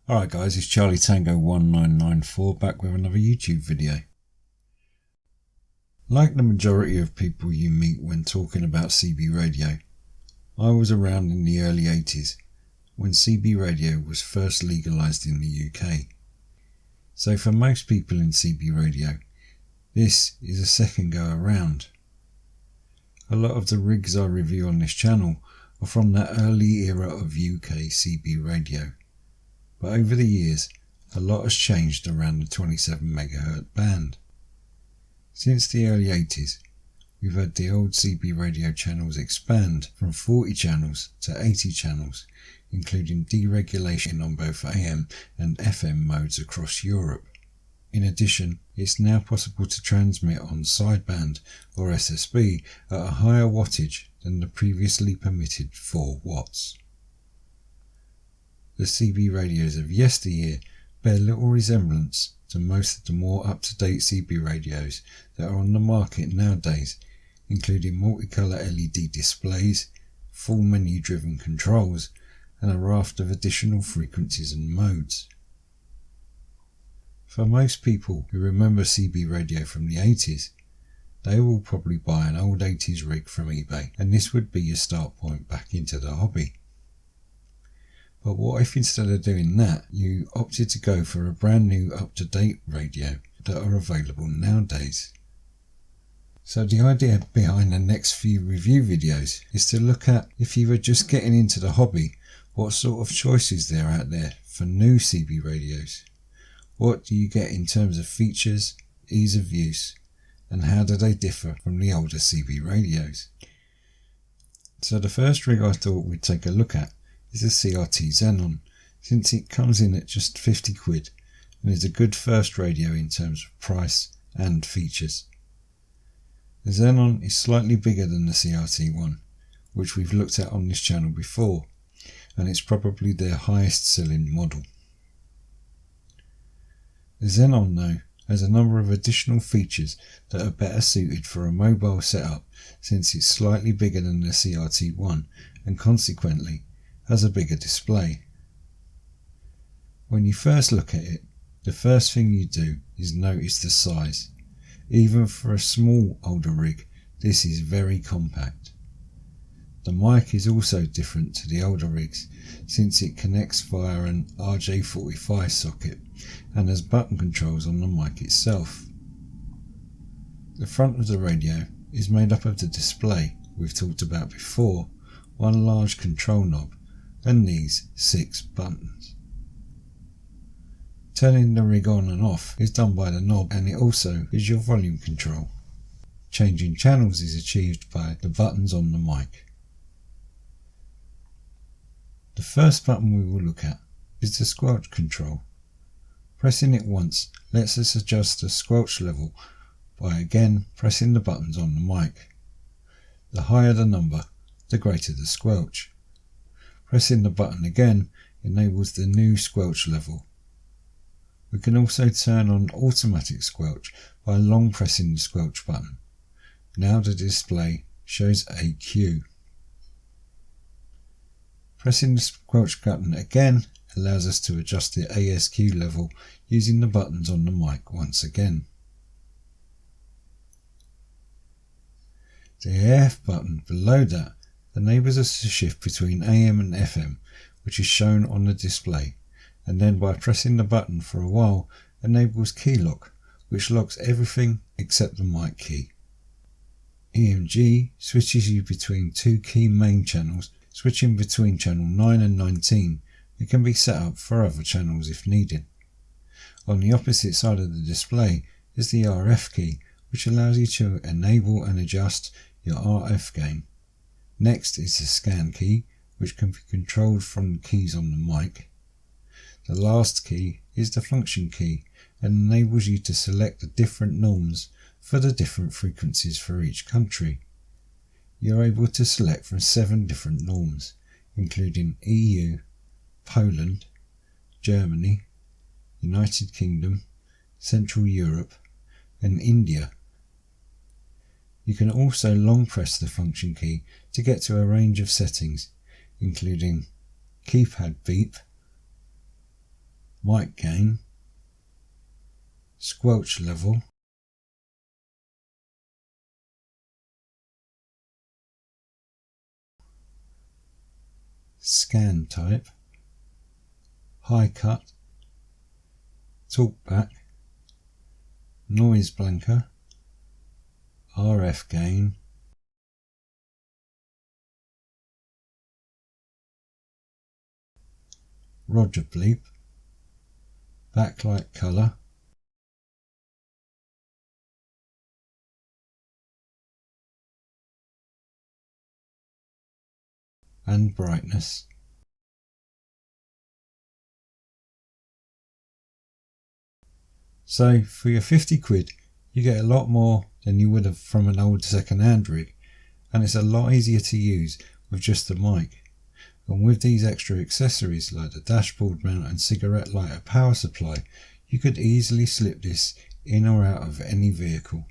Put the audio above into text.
Alright guys, it's Charlie Tango 1994 back with another YouTube video. Like the majority of people you meet when talking about CB radio, I was around in the early 80s when CB radio was first legalised in the UK. So for most people in CB radio, this is a second go around. A lot of the rigs I review on this channel are from that early era of UK CB radio. But over the years, a lot has changed around the 27 MHz band. Since the early 80s, we've had the old CB radio channels expand from 40 channels to 80 channels, including deregulation on both AM and FM modes across Europe. In addition, it's now possible to transmit on Sideband or SSB at a higher wattage than the previously permitted 4 watts. The CB radios of yesteryear bear little resemblance to most of the more up-to-date CB radios that are on the market nowadays, including multicolour LED displays, full menu-driven controls, and a raft of additional frequencies and modes. For most people who remember CB radio from the 80s, they will probably buy an old 80s rig from eBay, and this would be your start point back into the hobby. But what if instead of doing that, you opted to go for a brand new up-to-date radio that are available nowadays? So the idea behind the next few review videos is to look at, if you were just getting into the hobby, what sort of choices there are out there for new CB radios. What do you get in terms of features, ease of use, and how do they differ from the older CB radios? So the first rig I thought we'd take a look at is a CRT Xenon, since it comes in at just 50 quid and is a good first radio in terms of price and features. The Xenon is slightly bigger than the CRT one, which we've looked at on this channel before, and it's probably their highest selling model. The Xenon though has a number of additional features that are better suited for a mobile setup, since it's slightly bigger than the CRT one and consequently has a bigger display. When you first look at it, the first thing you do is notice the size. Even for a small older rig, this is very compact. The mic is also different to the older rigs, since it connects via an RJ45 socket and has button controls on the mic itself. The front of the radio is made up of the display we've talked about before, one large control knob, and these 6 buttons. Turning the rig on and off is done by the knob, and it also is your volume control. Changing channels is achieved by the buttons on the mic. The first button we will look at is the squelch control. Pressing it once lets us adjust the squelch level by again pressing the buttons on the mic. The higher the number, the greater the squelch. Pressing the button again enables the new squelch level. We can also turn on automatic squelch by long pressing the squelch button. Now the display shows AQ. Pressing the squelch button again allows us to adjust the ASQ level using the buttons on the mic once again. The AF button below that enables us to shift between AM and FM, which is shown on the display, and then by pressing the button for a while enables key lock, which locks everything except the mic key. EMG switches you between 2 key main channels, switching between channel 9 and 19. It can be set up for other channels if needed. On the opposite side of the display is the RF key, which allows you to enable and adjust your RF gain. Next is the scan key, which can be controlled from the keys on the mic. The last key is the function key and enables you to select the different norms for the different frequencies for each country. You're able to select from 7 different norms, including EU, Poland, Germany, United Kingdom, Central Europe, and India. You can also long press the function key to get to a range of settings, including keypad beep, mic gain, squelch level, scan type, high cut, talkback, noise blanker, RF gain, Roger bleep, backlight colour, and brightness. So for your 50 quid you get a lot more than you would have from an old second-hand rig, and it's a lot easier to use with just the mic. And with these extra accessories like the dashboard mount and cigarette lighter power supply, you could easily slip this in or out of any vehicle.